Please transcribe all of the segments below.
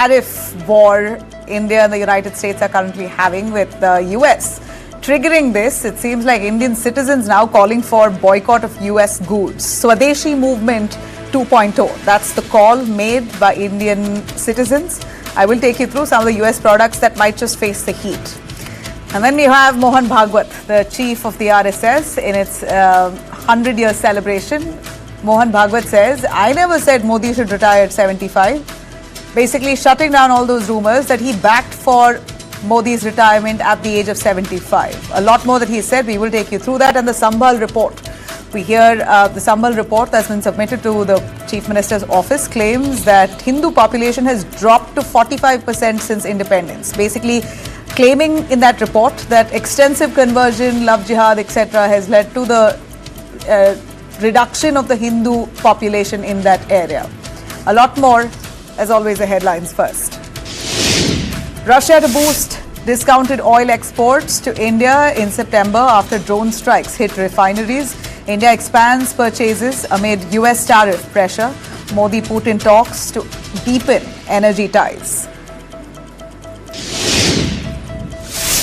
tariff war India and the United States are currently having with the US. Triggering this, it seems like Indian citizens now calling for boycott of US goods. Swadeshi movement 2.0. That's the call made by Indian citizens. I will take you through some of the US products that might just face the heat. And then we have Mohan Bhagwat, the chief of the RSS, in its 100-year celebration. Mohan Bhagwat says, I never said Modi should retire at 75. Basically shutting down all those rumors that he backed for Modi's retirement at the age of 75. A lot more that he said. We will take you through that. And the Sambhal report. We hear the Sambhal report that's been submitted to the Chief Minister's office claims that Hindu population has dropped to 45% since independence. Basically claiming in that report that extensive conversion, love jihad, etc. has led to the reduction of the Hindu population in that area. A lot more, as always, the headlines first. Russia to boost discounted oil exports to India in September after drone strikes hit refineries. India expands purchases amid US tariff pressure. Modi-Putin talks to deepen energy ties.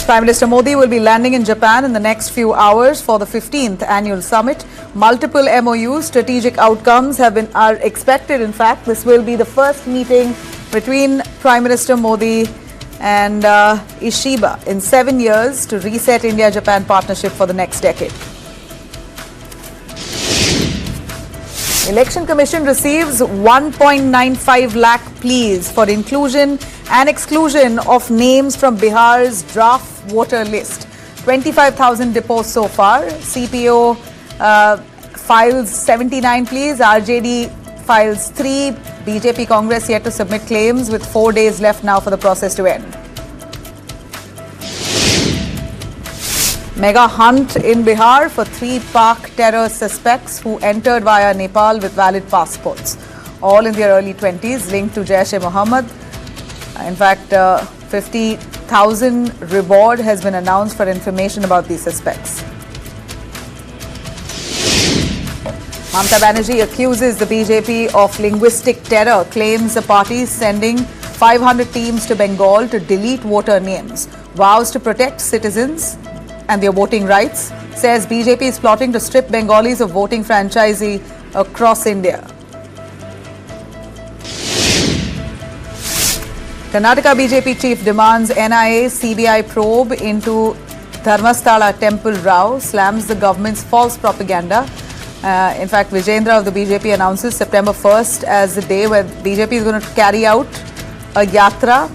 Prime Minister Modi will be landing in Japan in the next few hours for the 15th annual summit. Multiple MOUs, strategic outcomes are expected. In fact, this will be the first meeting between Prime Minister Modi and Ishiba in 7 years to reset India-Japan partnership for the next decade. Election Commission receives 1.95 lakh pleas for inclusion and exclusion of names from Bihar's draft voter list. 25,000 deposed so far. CPO files 79 pleas. RJD files 3. BJP Congress yet to submit claims with 4 days left now for the process to end. Mega hunt in Bihar for 3 Pak terror suspects who entered via Nepal with valid passports. All in their early 20s, linked to Jaish-e-Mohammed. In fact, 50,000 reward has been announced for information about these suspects. Mamata Banerjee accuses the BJP of linguistic terror, claims the party is sending 500 teams to Bengal to delete voter names, vows to protect citizens and their voting rights, says BJP is plotting to strip Bengalis of voting franchise across India. Karnataka BJP chief demands NIA CBI probe into Dharmasthala temple row, slams the government's false propaganda. In fact, Vijendra of the BJP announces September 1st as the day where BJP is going to carry out a yatra,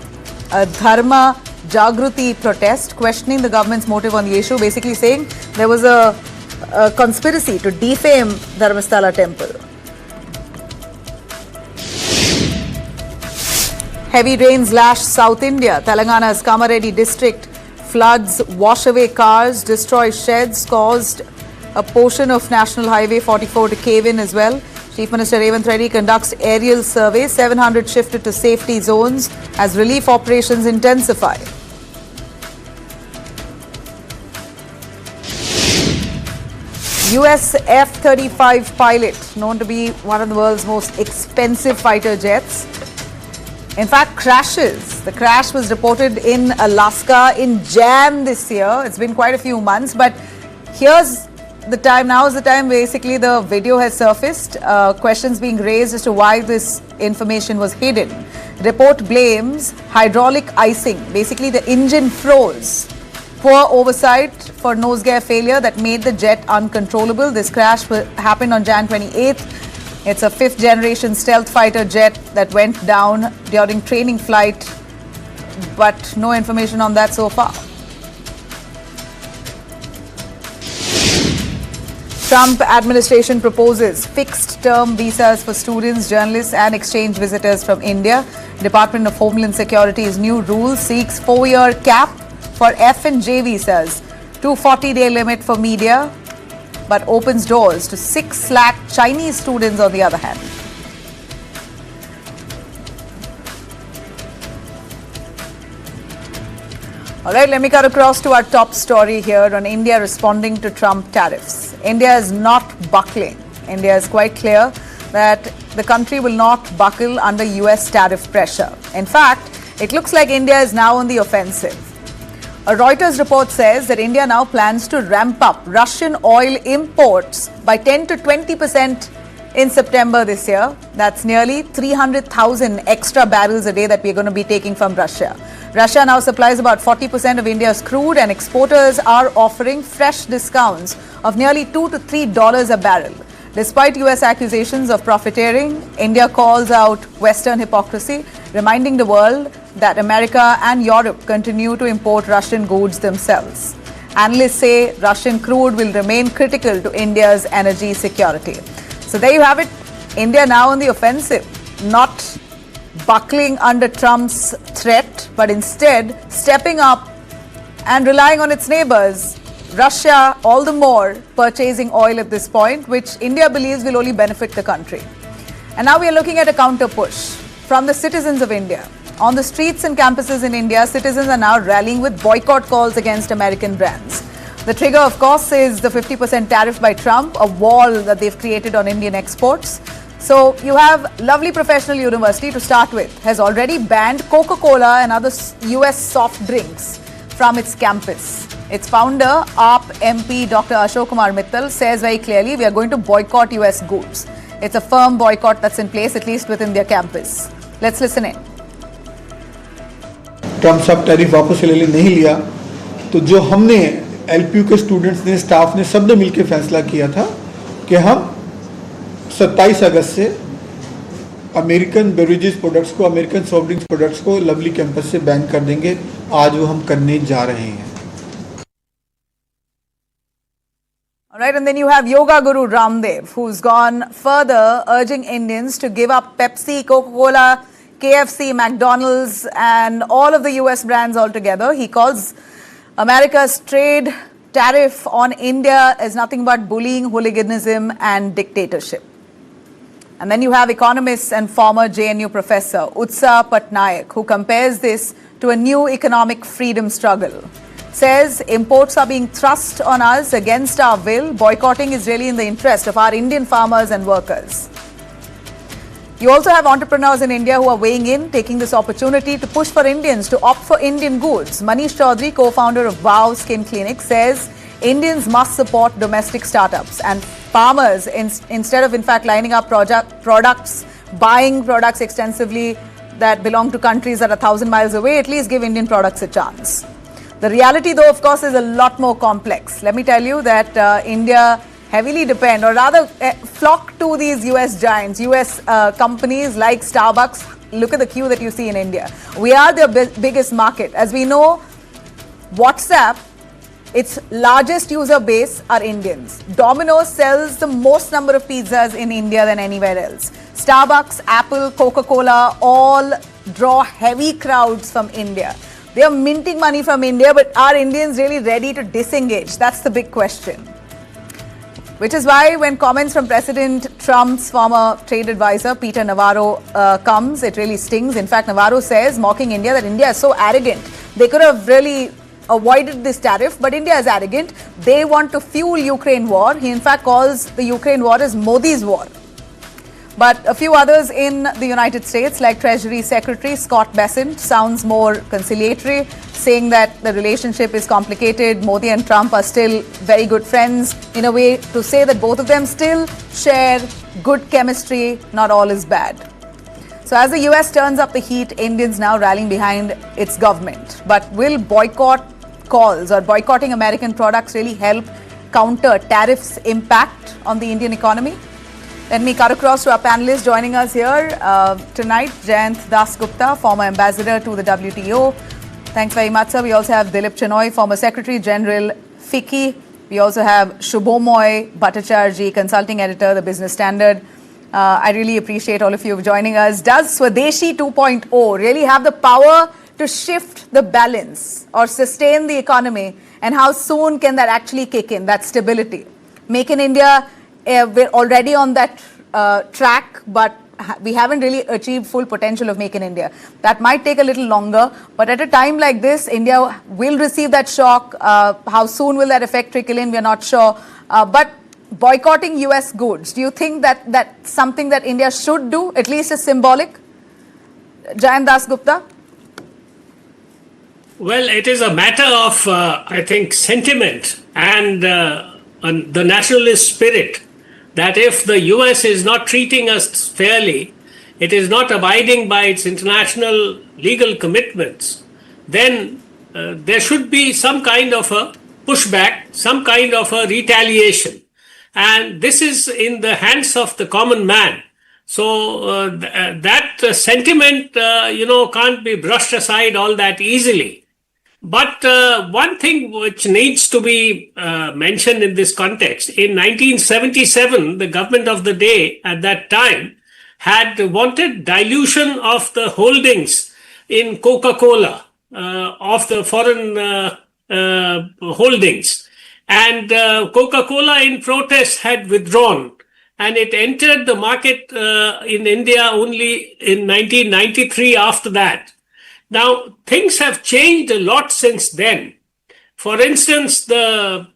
a dharma Jagruti protest, questioning the government's motive on the issue, basically saying there was a conspiracy to defame Dharmasthala temple. Heavy rains lash South India. Telangana's Kamareddy district floods wash away cars, destroy sheds, caused a portion of National Highway 44 to cave in as well. Chief Minister Revanth Reddy conducts aerial survey. 700 shifted to safety zones as relief operations intensify. US F-35 pilot, known to be one of the world's most expensive fighter jets, in fact crashes. The crash was reported in Alaska in Jan this year. It's been quite a few months, but here's the time, now is the time basically the video has surfaced, questions being raised as to why this information was hidden. Report blames hydraulic icing, basically the engine froze. Poor oversight for nose gear failure that made the jet uncontrollable. This crash happened on Jan 28th. It's a 5th generation stealth fighter jet that went down during training flight, but no information on that so far. Trump administration proposes fixed-term visas for students, journalists and exchange visitors from India. Department of Homeland Security's new rule seeks 4-year cap for F and J visas, 240-day limit for media, but opens doors to 6 lakh Chinese students on the other hand. All right, let me cut across to our top story here on India responding to Trump tariffs. India is not buckling. India is quite clear that the country will not buckle under US tariff pressure. In fact, it looks like India is now on the offensive. A Reuters report says that India now plans to ramp up Russian oil imports by 10 to 20% in September this year. That's nearly 300,000 extra barrels a day that we're going to be taking from Russia. Russia now supplies about 40% of India's crude, and exporters are offering fresh discounts of nearly $2 to $3 a barrel. Despite US accusations of profiteering, India calls out Western hypocrisy, reminding the world that America and Europe continue to import Russian goods themselves. Analysts say Russian crude will remain critical to India's energy security. So there you have it. India now on the offensive, not buckling under Trump's threat, but instead stepping up and relying on its neighbors. Russia, all the more, purchasing oil at this point, which India believes will only benefit the country. And now we are looking at a counter push from the citizens of India. On the streets and campuses in India, citizens are now rallying with boycott calls against American brands. The trigger, of course, is the 50% tariff by Trump, a wall that they've created on Indian exports. So you have Lovely Professional University, to start with, has already banned Coca-Cola and other US soft drinks from its campus. Its founder, AAP MP Dr. Ashok Kumar Mittal, says very clearly, we are going to boycott US goods. It's a firm boycott that's in place, at least within their campus. Let's listen in. Trump साहब tariff वापस ले नहीं लिया, तो जो हमने LPU के students ने, स्टाफ ने, सब ने मिलकर फैसला किया था कि हम 27 अगस्त से अमेरिकन बेवरेजेस प्रोडक्ट्स को, अमेरिकन सॉफ्ट ड्रिंक्स प्रोडक्ट्स को लवली कैंपस से बैन कर देंगे. आज वो हम करने जा रहे हैं. All right, and then you have Yoga Guru Ramdev, who's gone further, urging Indians to give up Pepsi, Coca-Cola, KFC, McDonald's, and all of the US brands altogether. He calls America's trade tariff on India as nothing but bullying, hooliganism, and dictatorship. And then you have economist and former JNU professor Utsa Patnaik, who compares this to a new economic freedom struggle. Says imports are being thrust on us against our will. Boycotting is really in the interest of our Indian farmers and workers. You also have entrepreneurs in India who are weighing in, taking this opportunity to push for Indians to opt for Indian goods. Manish Chaudhary, co-founder of Wow Skin Clinic, says Indians must support domestic startups, and farmers, instead of in fact lining up products, buying products extensively that belong to countries that are 1,000 miles away, at least give Indian products a chance. The reality, though, of course, is a lot more complex. Let me tell you that India heavily depend, or rather flock to these US giants, US companies like Starbucks. Look at the queue that you see in India. We are their biggest market. As we know, WhatsApp, its largest user base are Indians. Domino's sells the most number of pizzas in India than anywhere else. Starbucks, Apple, Coca-Cola all draw heavy crowds from India. They are minting money from India, but are Indians really ready to disengage? That's the big question. Which is why when comments from President Trump's former trade advisor, Peter Navarro, comes, it really stings. In fact, Navarro says, mocking India, that India is so arrogant. They could have really avoided this tariff, but India is arrogant. They want to fuel Ukraine war. He in fact calls the Ukraine war as Modi's war. But a few others in the United States, like Treasury Secretary Scott Bessent, sounds more conciliatory, saying that the relationship is complicated. Modi and Trump are still very good friends, in a way to say that both of them still share good chemistry, not all is bad. So as the US turns up the heat, Indians now rallying behind its government. But will boycott calls or boycotting American products really help counter tariffs' impact on the Indian economy? Let me cut across to our panelists joining us here tonight. Jayant Das Gupta, former ambassador to the WTO. Thanks very much, sir. We also have Dilip Chenoy, former Secretary General, FICCI. We also have Shubhomoy Bhattacharjee, consulting editor, The Business Standard. I really appreciate all of you joining us. Does Swadeshi 2.0 really have the power to shift the balance or sustain the economy? And how soon can that actually kick in, that stability? Make in India, we're already on that track, but we haven't really achieved full potential of Make in India. That might take a little longer, but at a time like this, India will receive that shock. How soon will that effect trickle in? We're not sure. But boycotting US goods. Do you think that that's something that India should do, at least as symbolic? Jayant Dasgupta? Well, it is a matter of, I think, sentiment and the nationalist spirit that if the US is not treating us fairly, it is not abiding by its international legal commitments, then there should be some kind of a pushback, some kind of a retaliation. And this is in the hands of the common man. So that sentiment, can't be brushed aside all that easily. But one thing which needs to be mentioned in this context, in 1977, the government of the day at that time had wanted dilution of the holdings in Coca-Cola, of the foreign holdings. And Coca-Cola in protest had withdrawn, and it entered the market in India only in 1993 after that. Now, things have changed a lot since then. For instance, the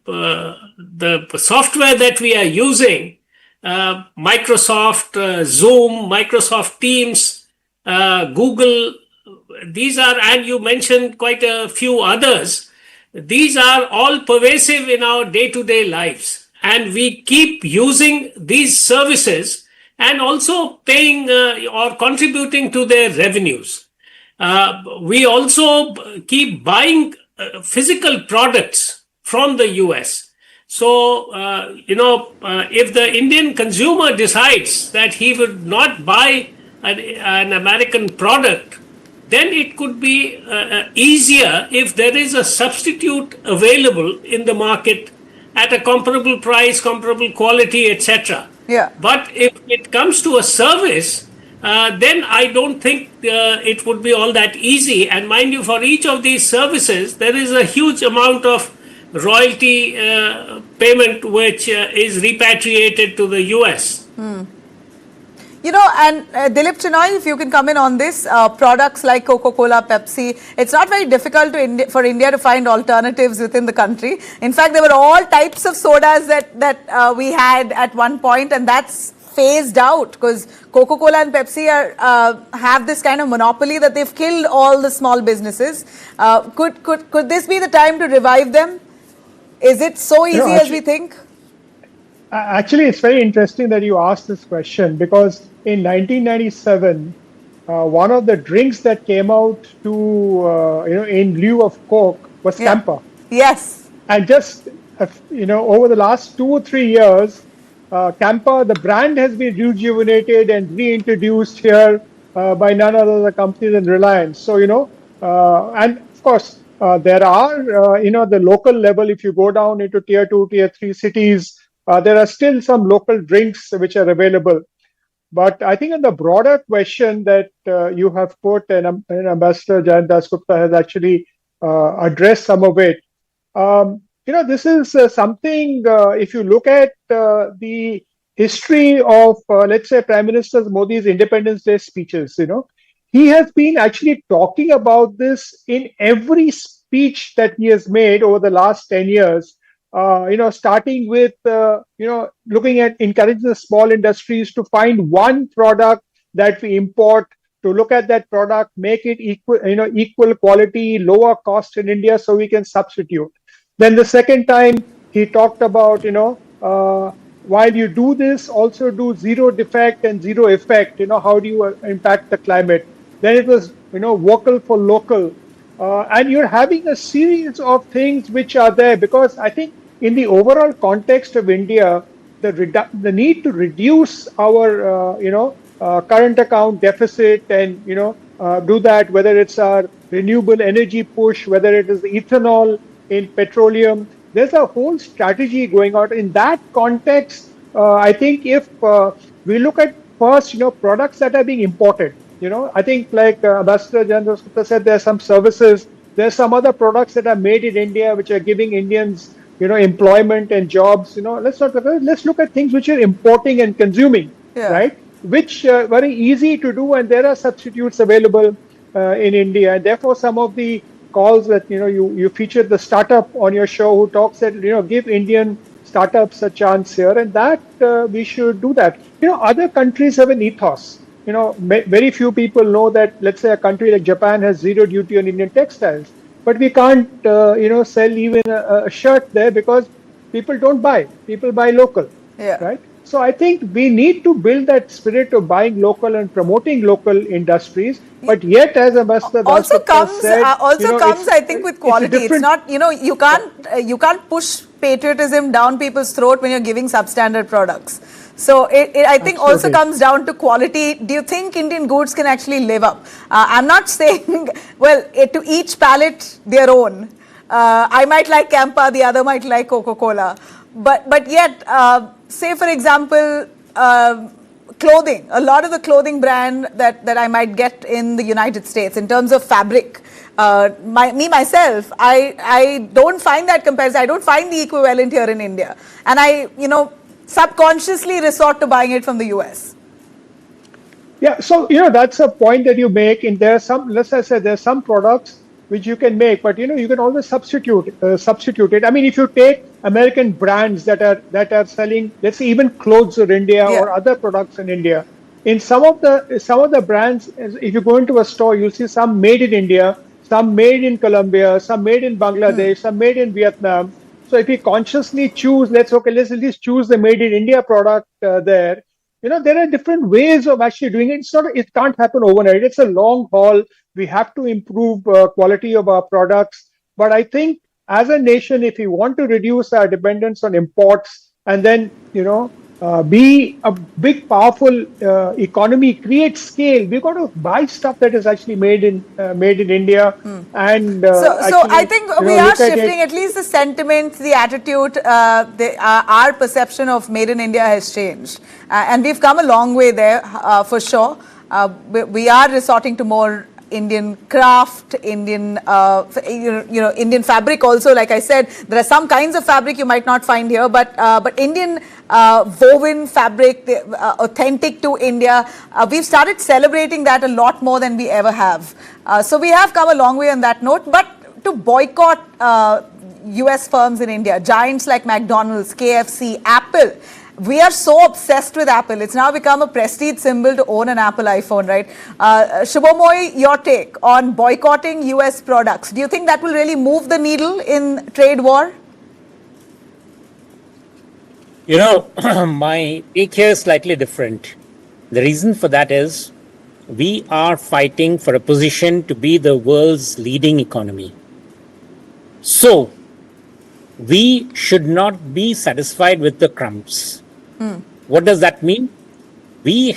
software that we are using, Microsoft, Zoom, Microsoft Teams, Google, these are, and you mentioned quite a few others, these are all pervasive in our day-to-day lives. And we keep using these services and also paying or contributing to their revenues. We also keep buying physical products from the US. So, if the Indian consumer decides that he would not buy an American product, then it could be easier if there is a substitute available in the market at a comparable price, comparable quality, etc. Yeah. But if it comes to a service, then I don't think it would be all that easy. And mind you, for each of these services, there is a huge amount of royalty payment which is repatriated to the US. You know, and Dilip Chinoy, if you can come in on this, products like Coca-Cola, Pepsi, it's not very difficult for India to find alternatives within the country. In fact, there were all types of sodas that we had at one point, and that's phased out because Coca-Cola and Pepsi have this kind of monopoly that they've killed all the small businesses. Could this be the time to revive them? Is it so easy as we think? Actually, it's very interesting that you asked this question because in 1997, one of the drinks that came out to in lieu of Coke was Campa. Yes. And just over the last 2 or 3 years, Campa, the brand has been rejuvenated and reintroduced here by none other than companies than Reliance. So and of course there are the local level. If you go down into tier 2, tier 3 cities. There are still some local drinks which are available. But I think on the broader question that you have put, and Ambassador Jayant Dasgupta has actually addressed some of it. This is something, if you look at the history of, let's say, Prime Minister Modi's Independence Day speeches, he has been actually talking about this in every speech that he has made over the last 10 years. Starting with, looking at encouraging the small industries to find one product that we import, to look at that product, make it equal quality, lower cost in India so we can substitute. Then the second time he talked about, while you do this, also do zero defect and zero effect, how do you impact the climate? Then it was, vocal for local. And you're having a series of things which are there because I think in the overall context of India, the need to reduce our current account deficit and do that, whether it's our renewable energy push, whether it is ethanol in petroleum, there's a whole strategy going on. In that context, I think if we look at first, products that are being imported. I think like Ambassador Jayant said, there are some services, there are some other products that are made in India which are giving Indians, employment and jobs. Let's look at things which are importing and consuming, right? Which are very easy to do, and there are substitutes available in India. And therefore, some of the calls that you featured the startup on your show who talks that give Indian startups a chance here, and that we should do that. Other countries have an ethos. Very few people know that, let's say, a country like Japan has zero duty on Indian textiles, but we can't, sell even a shirt there because people don't buy. People buy local, Yeah. right? So I think we need to build that spirit of buying local and promoting local industries. But yet, as Ambassador Also Rajput comes, said, I think, with quality. It's different- not, you can't push patriotism down people's throat when you're giving substandard products. So it I think also Absolutely. comes down to quality. Do you think Indian goods can actually live up? I'm not saying, well, to each palate their own. I might like Campa, the other might like Coca-Cola. But yet, say for example, clothing, a lot of the clothing brand that I might get in the United States in terms of fabric, myself, I don't find that comparison. I don't find the equivalent here in India. And I, subconsciously resort to buying it from the US. Yeah, so that's a point that you make. And there are some, let's say, there are some products which you can make, but you can always substitute it. I mean, if you take American brands that are selling, let's say, even clothes in India Yeah. or other products in India, in some of the brands, if you go into a store, you'll see some made in India, some made in Colombia, some made in Bangladesh, some made in Vietnam. So if we consciously choose, let's at least choose the made in India product there. There are different ways of actually doing it. It can't happen overnight. It's a long haul. We have to improve quality of our products. But I think as a nation, if we want to reduce our dependence on imports and then, be a big, powerful economy, create scale, we've got to buy stuff that is actually made in India. And So actually, I think we are look at it- shifting, at least the sentiment, the attitude, our perception of made in India has changed. And we've come a long way there, for sure. We are resorting to more Indian craft, Indian, Indian fabric also. Like I said, there are some kinds of fabric you might not find here, but Indian woven fabric, authentic to India, we've started celebrating that a lot more than we ever have. So we have come a long way on that note, but to boycott US firms in India, giants like McDonald's, KFC, Apple, we are so obsessed with Apple. It's now become a prestige symbol to own an Apple iPhone, right? Shubhamoy, your take on boycotting US products. Do you think that will really move the needle in trade war? My take here is slightly different. The reason for that is we are fighting for a position to be the world's leading economy. So, we should not be satisfied with the crumbs. What does that mean? In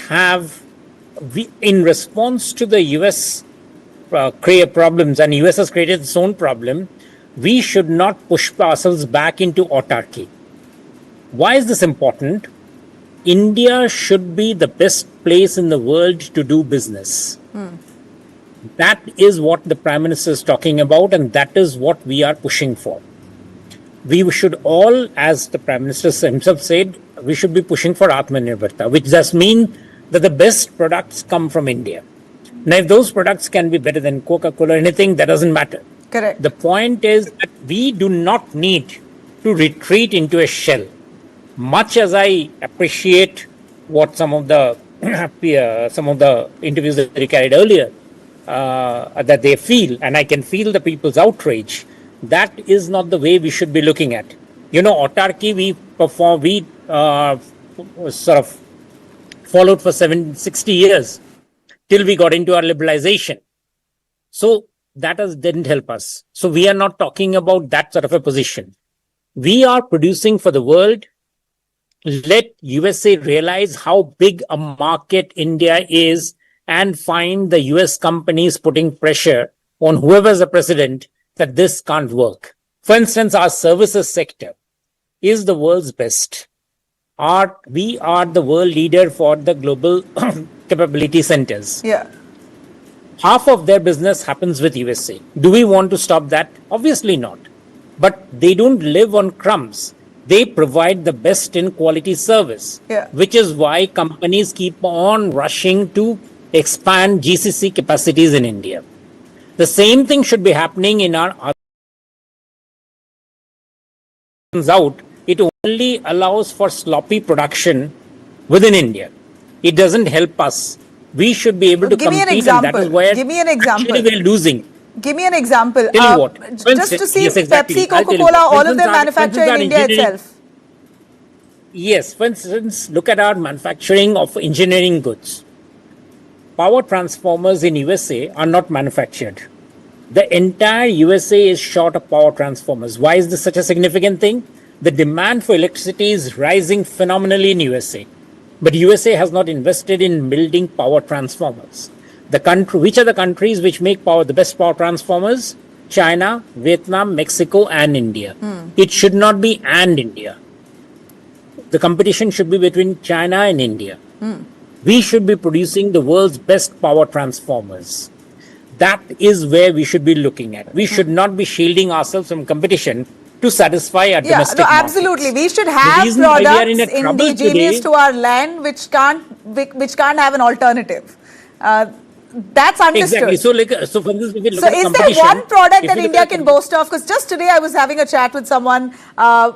response to the US problems, and US has created its own problem, we should not push ourselves back into autarky. Why is this important? India should be the best place in the world to do business. That is what the Prime Minister is talking about, and that is what we are pushing for. We should all, as the Prime Minister himself said, we should be pushing for Atmanirbharta, which does mean that the best products come from India. Now, if those products can be better than Coca-Cola or anything, that doesn't matter. Correct. The point is that we do not need to retreat into a shell. Much as I appreciate what some of the interviews that they carried earlier, that they feel, and I can feel the people's outrage, that is not the way we should be looking at. Autarky we sort of followed for 60 years till we got into our liberalization. So that didn't help us. So we are not talking about that sort of a position. We are producing for the world. Let USA realize how big a market India is and find the US companies putting pressure on whoever's the president that this can't work. For instance, our services sector is the world's best. We are the world leader for the global capability centers. Yeah. Half of their business happens with USA. Do we want to stop that? Obviously not. But they don't live on crumbs. They provide the best in quality service, which is why companies keep on rushing to expand GCC capacities in India. The same thing should be happening in our out it only allows for sloppy production within India. It doesn't help us. We should be able to Give me an compete, and that is example. where Give me an example. actually we're losing. Give me an example. Tell you what. For Just instance, to see yes, exactly. Pepsi, I'll tell you Coca-Cola, what. For all of them instance, manufacture in our India engineering- itself. Yes, for instance, look at our manufacturing of engineering goods. Power transformers in USA are not manufactured. The entire USA is short of power transformers. Why is this such a significant thing? The demand for electricity is rising phenomenally in USA. But USA has not invested in building power transformers. Which are the countries which make the best power transformers? China, Vietnam, Mexico, and India. It should not be and India. The competition should be between China and India. We should be producing the world's best power transformers. That is where we should be looking at. We should not be shielding ourselves from competition to satisfy our domestic no, markets. absolutely. We should have reason why we are in products a trouble indigenous today- to our land which can't have an alternative. That's understood. Exactly. So for this, we can look So at is there competition. one product If that you look India at can boast of? Because just today I was having a chat with someone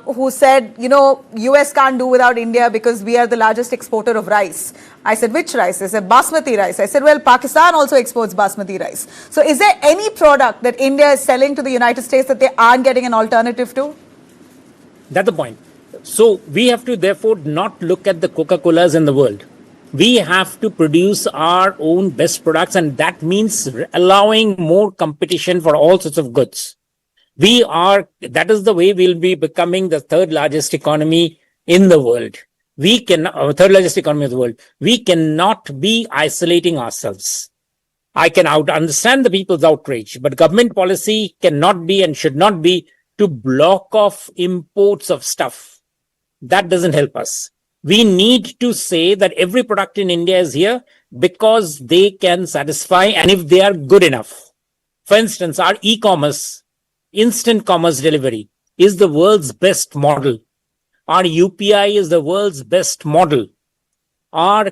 who said, US can't do without India because we are the largest exporter of rice. I said, which rice? They said, basmati rice. I said, well, Pakistan also exports basmati rice. So is there any product that India is selling to the United States that they aren't getting an alternative to? That's the point. So we have to therefore not look at the Coca-Colas in the world. We have to produce our own best products, and that means allowing more competition for all sorts of goods. That is the way we'll be becoming the third largest economy in the world. Third largest economy of the world. We cannot be isolating ourselves. I can understand the people's outrage, but government policy cannot be and should not be to block off imports of stuff. That doesn't help us. We need to say that every product in India is here because they can satisfy and if they are good enough. For instance, our e-commerce, instant commerce delivery is the world's best model. Our UPI is the world's best model. Our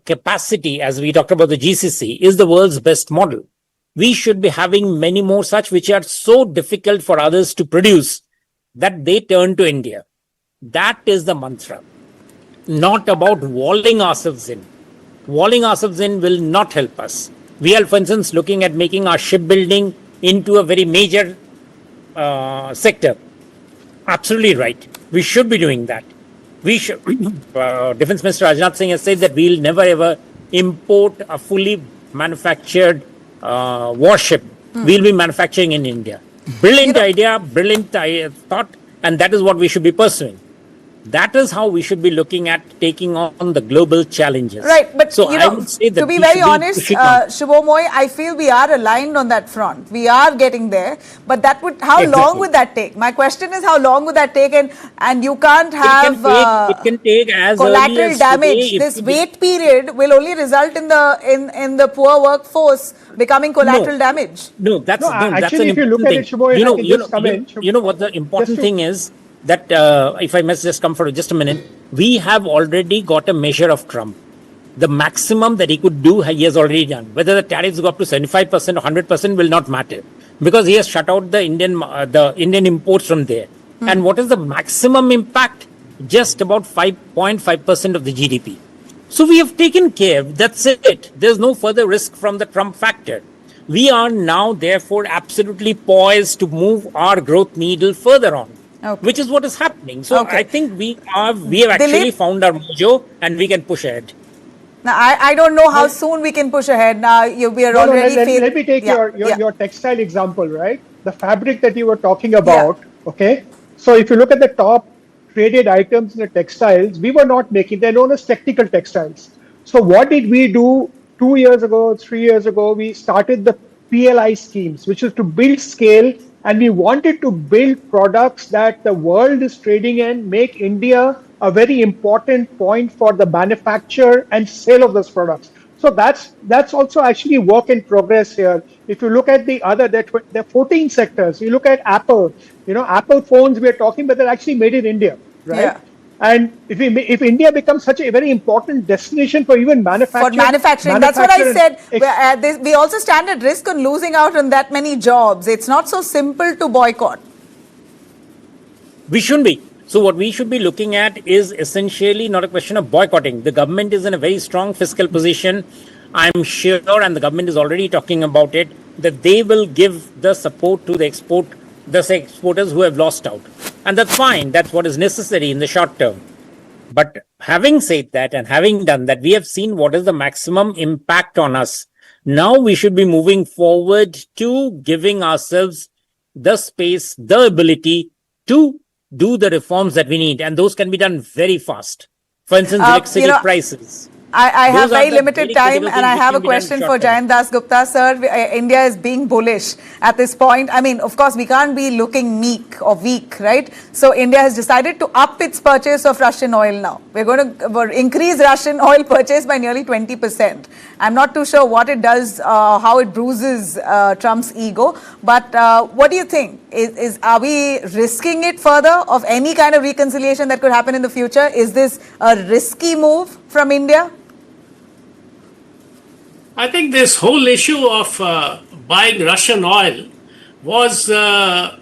capacity, as we talked about the GCC, is the world's best model. We should be having many more such which are so difficult for others to produce that they turn to India. That is the mantra. Not about walling ourselves in. Walling ourselves in will not help us. We are, for instance, looking at making our shipbuilding into a very major sector. Absolutely right. We should be doing that. We should. Defense Minister Rajnath Singh has said that we'll never ever import a fully manufactured warship. We'll be manufacturing in India. Brilliant idea, brilliant thought, and that is what we should be pursuing. That is how we should be looking at taking on the global challenges. Right, but so I would say that to be we very should honest, pushing on. Shubhomoy, I feel we are aligned on that front. We are getting there, but how long Exactly. would that take? My question is, how long would that take? And you can't have It can take as early collateral as damage. today, This wait period will only result in the poor workforce becoming collateral damage. That's Actually, an if you look important at it, Shubhoy, thing. if I can just come in. You know what the important Just to- thing is? That if I must just come for just a minute, we have already got a measure of Trump. The maximum that he could do, he has already done. Whether the tariffs go up to 75% or 100% will not matter because he has shut out the Indian imports from there. And what is the maximum impact? Just about 5.5% of the GDP. So we have taken care. That's it. There's no further risk from the Trump factor. We are now, therefore, absolutely poised to move our growth needle further on. Okay. Which is what is happening. So Okay. I think we have actually found our mojo and we can push ahead. Now, I don't know how soon we can push ahead. Now, we are already... Let me take your textile example, right? The fabric that you were talking about, okay? So if you look at the top traded items in the textiles, we were not making, they're known as technical textiles. So what did we do 2 years ago, 3 years ago? We started the PLI schemes, which is to build scale, and we wanted to build products that the world is trading in, make India a very important point for the manufacture and sale of those products. So that's also actually work in progress here. If you look at there are 14 sectors. You look at Apple, Apple phones we are talking, but they're actually made in India, right? Yeah. And if India becomes such a very important destination for even manufacturing. For manufacturing, that's what I said. We also stand at risk on losing out on that many jobs. It's not so simple to boycott. We shouldn't be. So what we should be looking at is essentially not a question of boycotting. The government is in a very strong fiscal position. I'm sure, and the government is already talking about it, that they will give the support to the exporters who have lost out. And that's fine. That's what is necessary in the short term. But having said that and having done that, we have seen what is the maximum impact on us. Now we should be moving forward to giving ourselves the space, the ability to do the reforms that we need. And those can be done very fast. For instance, electricity prices. I have Those are very the limited very time, critical and I things have a which can be done question in for short term. Jayant Das Gupta, sir. India is being bullish at this point. I mean, of course, we can't be looking meek or weak, right? So India has decided to up its purchase of Russian oil now. We're going to increase Russian oil purchase by nearly 20%. I'm not too sure what it does, how it bruises Trump's ego. But what do you think? Are we risking it further of any kind of reconciliation that could happen in the future? Is this a risky move from India? I think this whole issue of buying Russian oil was a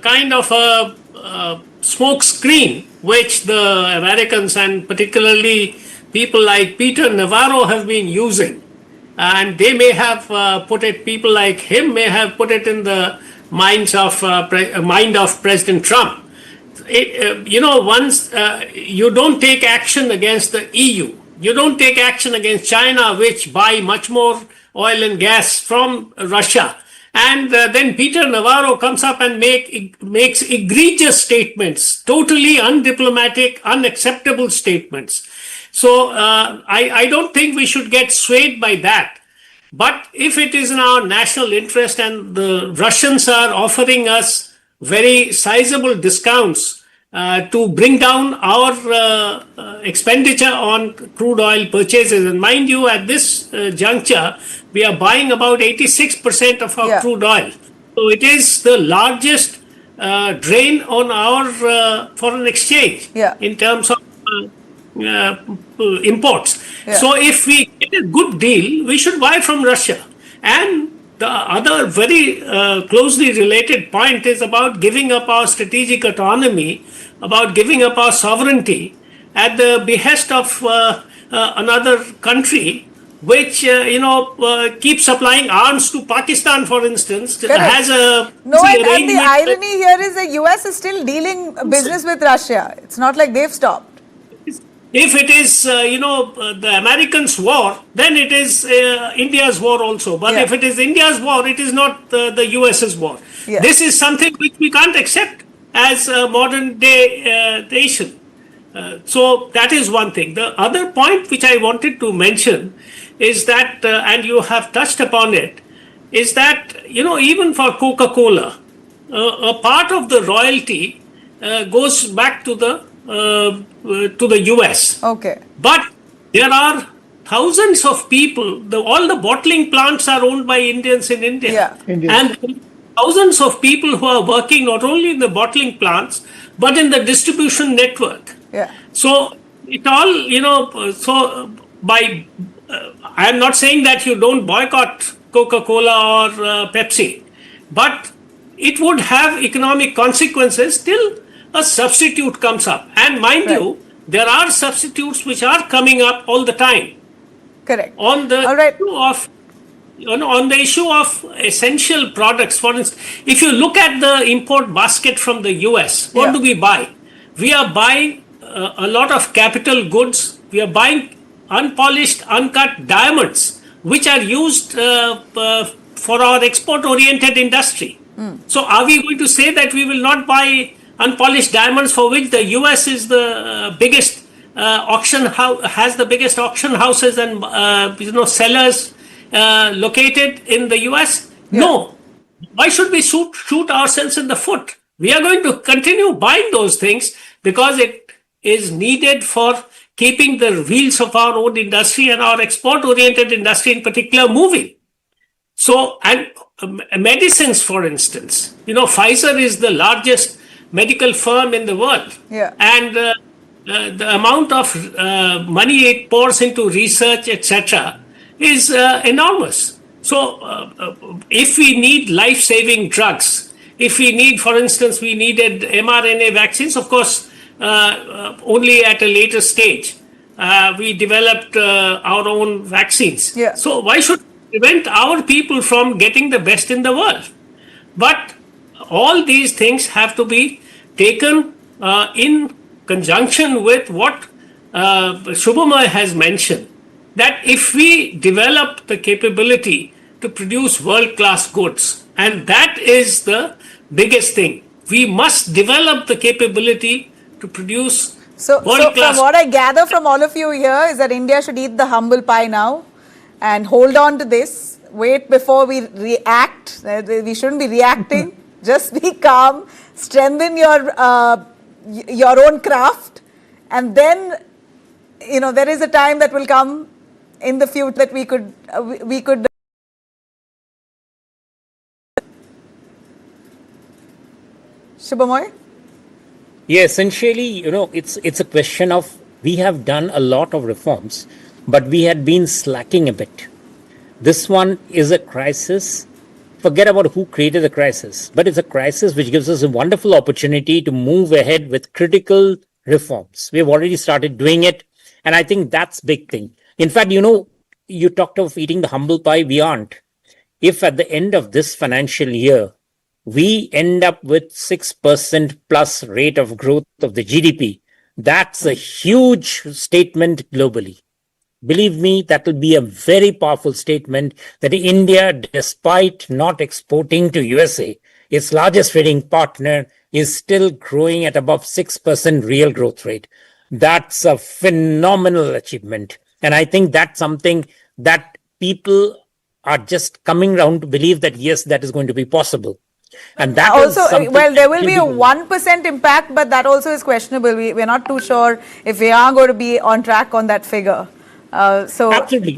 kind of a smoke screen which the Americans and particularly people like Peter Navarro have been using. And they may have people like him may have put it in the mind of President Trump. Once you don't take action against the EU, you don't take action against China, which buy much more oil and gas from Russia. And then Peter Navarro comes up and makes egregious statements, totally undiplomatic, unacceptable statements. So I don't think we should get swayed by that. But if it is in our national interest and the Russians are offering us very sizable discounts to bring down our expenditure on crude oil purchases. And mind you, at this juncture, we are buying about 86% of our crude oil. So it is the largest drain on our foreign exchange in terms of imports. So if we get a good deal, we should buy from Russia. And the other very closely related point is about giving up our strategic autonomy, about giving up our sovereignty at the behest of another country, which keeps supplying arms to Pakistan, for instance. Has a and the irony here is the US is still dealing business with Russia. It's not like they've stopped. If it is, the Americans' war, then it is India's war also. But if it is India's war, it is not the US's war. This is something which we can't accept as a modern day nation. So that is one thing. The other point which I wanted to mention is that, and you have touched upon it, is that, even for Coca-Cola, a part of the royalty goes back to the US. Okay. But there are thousands of people, all the bottling plants are owned by Indians in India. And thousands of people who are working not only in the bottling plants, but in the distribution network. So it all, I'm not saying that you don't boycott Coca-Cola or Pepsi, but it would have economic consequences till a substitute comes up. And mind you, there are substitutes which are coming up all the time. Correct. On the issue of, on the issue of essential products, for instance, if you look at the import basket from the US, what do we buy? We are buying a lot of capital goods. We are buying unpolished, uncut diamonds, which are used for our export-oriented industry. So are we going to say that we will not buy unpolished diamonds, for which the US is the biggest auction house, has the biggest auction houses and sellers located in the US? No. Why should we shoot ourselves in the foot? We are going to continue buying those things because it is needed for keeping the wheels of our own industry and our export-oriented industry in particular moving. So, and medicines, for instance, Pfizer is the largest medical firm in the world. And the amount of money it pours into research, etc., is enormous. So if we need life-saving drugs, if we need, for instance, we needed mRNA vaccines, of course, only at a later stage. We developed our own vaccines. Yeah. So why should we prevent our people from getting the best in the world? But all these things have to be taken in conjunction with what Shubhamay has mentioned, that if we develop the capability to produce world-class goods, and that is the biggest thing, we must develop the capability to produce So from world-class. what I gather from all of you here is that India should eat the humble pie now and hold on to this. Wait before we react. We shouldn't be reacting. Just be calm. Strengthen your own craft, and then there is a time that will come in the future that we could. Shubhamoy? Yeah, essentially, it's a question of we have done a lot of reforms, but we had been slacking a bit. This one is a crisis. Forget about who created the crisis, but it's a crisis which gives us a wonderful opportunity to move ahead with critical reforms. We've already started doing it, and I think that's big thing. In fact, you talked of eating the humble pie. We aren't. If at the end of this financial year, we end up with 6% plus rate of growth of the GDP, that's a huge statement globally. Believe me, that will be a very powerful statement that India, despite not exporting to USA, its largest trading partner, is still growing at above 6% real growth rate. That's a phenomenal achievement. And I think that's something that people are just coming around to believe that, yes, that is going to be possible. And that also, is well, there will be a 1% impact, but that also is questionable. We're not too sure if we are going to be on track on that figure. Absolutely.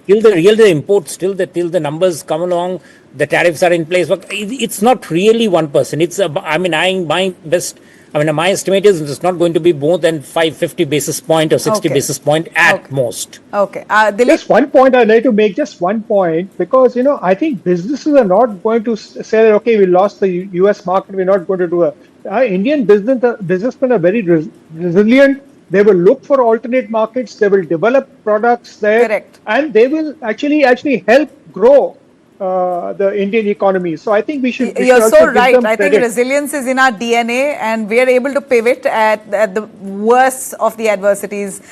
Till the imports, till the numbers come along, the tariffs are in place. But it's not really 1%. It's my estimate is it's not going to be more than 50 basis point or 60 basis point at most. Okay. Just one point I'd like to make, just one point, because, I think businesses are not going to say that, okay, we lost the US market, we're not going to do it. Indian businessmen are very resilient. They will look for alternate markets. They will develop products there. Correct. And they will actually help grow the Indian economy. So I think we should. You're so right. I think resilience is in our DNA, and we are able to pivot at the worst of the adversities.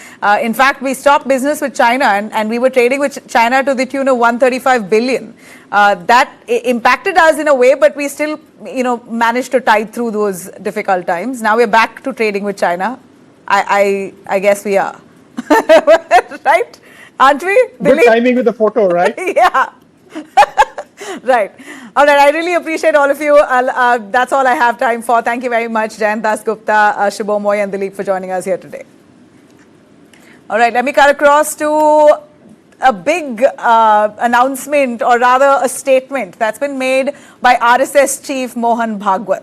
In fact, we stopped business with China, and we were trading with China to the tune of 135 billion. That impacted us in a way, but we still, managed to tide through those difficult times. Now we're back to trading with China. I guess we are. Right? Aren't we? Good timing with the photo, right? Yeah. Right. All right. I really appreciate all of you. That's all I have time for. Thank you very much, Jayant Das Gupta, Shubhamoy, and Dilip for joining us here today. All right. Let me cut across to a big announcement, or rather a statement that's been made by RSS chief Mohan Bhagwat.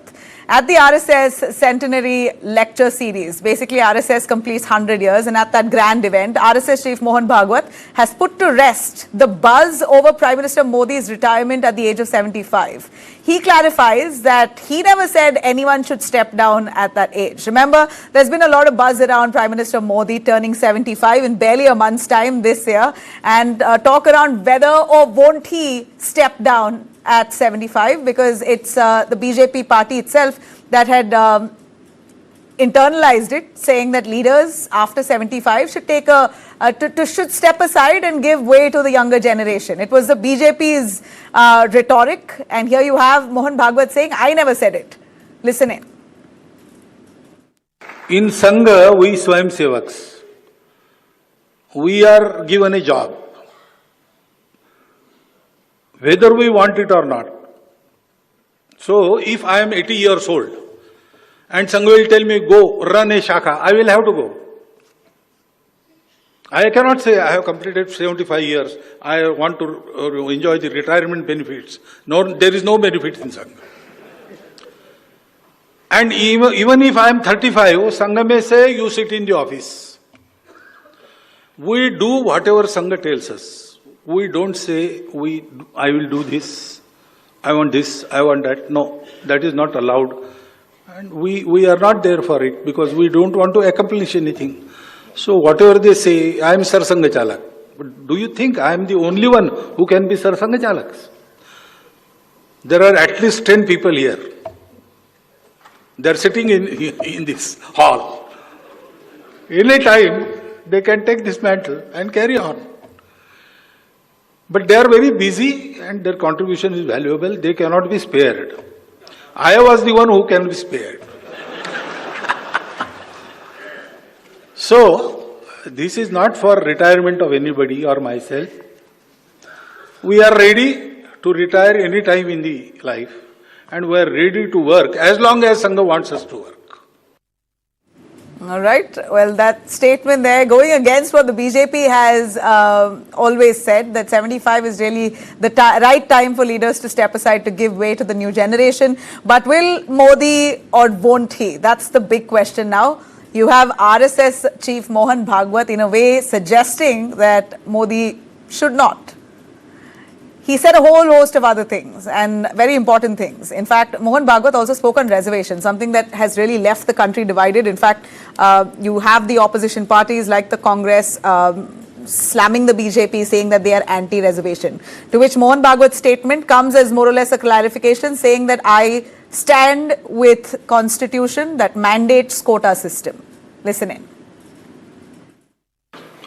At the RSS Centenary Lecture Series, basically RSS completes 100 years, and at that grand event, RSS Chief Mohan Bhagwat has put to rest the buzz over Prime Minister Modi's retirement at the age of 75. He clarifies that he never said anyone should step down at that age. Remember, there's been a lot of buzz around Prime Minister Modi turning 75 in barely a month's time this year, and talk around whether or won't he step down at 75, because it's the BJP party itself that had internalized it, saying that leaders after 75 should take should step aside and give way to the younger generation. It was the BJP's rhetoric, and here you have Mohan Bhagwat saying, I never said it. Listen in. In Sangha, we Swayamsevaks, we are given a job, whether we want it or not. So, if I am 80 years old and Sangha will tell me, go run a shakha, I will have to go. I cannot say I have completed 75 years, I want to enjoy the retirement benefits. No, there is no benefit in Sangha. And even if I am 35, Sangha may say, you sit in the office. We do whatever Sangha tells us. We don't say, I will do this, I want this, I want that. No, that is not allowed. And we are not there for it because we don't want to accomplish anything. So whatever they say, I am Sarsanga Chalak. But do you think I am the only one who can be Sarsanga Chalaks? There are at least 10 people here. They are sitting in this hall. Any time they can take this mantle and carry on. But they are very busy and their contribution is valuable. They cannot be spared. I was the one who can be spared. So, this is not for retirement of anybody or myself. We are ready to retire any time in the life and we are ready to work as long as Sangha wants us to work. All right. Well, that statement there going against what the BJP has always said, that 75 is really the right time for leaders to step aside to give way to the new generation. But will Modi or won't he? That's the big question now. You have RSS chief Mohan Bhagwat in a way suggesting that Modi should not. He said a whole host of other things and very important things. In fact, Mohan Bhagwat also spoke on reservations, something that has really left the country divided. In fact, you have the opposition parties like the Congress slamming the BJP, saying that they are anti-reservation. To which Mohan Bhagwat's statement comes as more or less a clarification, saying that I stand with constitution that mandates quota system. Listen in.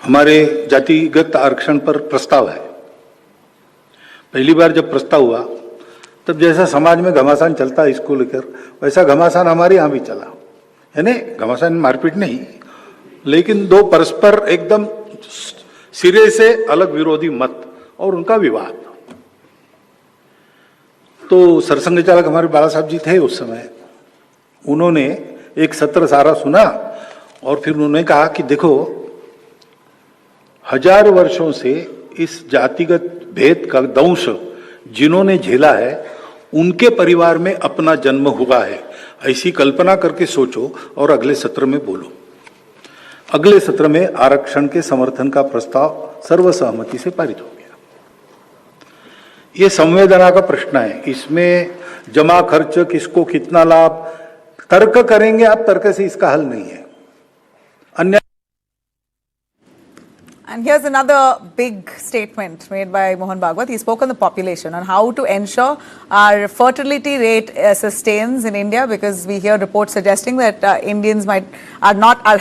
हमारे जातिगत आरक्षण पर प्रस्ताव है. पहली बार जब प्रस्ताव हुआ तब जैसा समाज में घमासान चलता है इसको लेकर, वैसा घमासान हमारे यहाँ भी चला. यानी घमासान मारपीट नहीं, लेकिन दो परस्पर एकदम सिरे से अलग विरोधी मत और उनका विवाद. तो सरसंघ चालक हमारे बाला साहब जी थे उस समय. उन्होंने एक सत्र सारा सुना और फिर उन्होंने कहा कि देखो, 1000 वर्षों से इस जातिगत भेद का दंश जिन्होंने झेला है उनके परिवार में अपना जन्म हुआ है, ऐसी कल्पना करके सोचो और अगले सत्र में बोलो. अगले सत्र में आरक्षण के समर्थन का प्रस्ताव सर्वसहमति से पारित हो गया. ये संवेदना का प्रश्न है. इसमें जमा खर्च, किसको कितना लाभ, तर्क करेंगे आप, तर्क से इसका हल नहीं है. अन्य And here's another big statement made by Mohan Bhagwat. He spoke on the population, on how to ensure our fertility rate sustains in India, because we hear reports suggesting that Indians are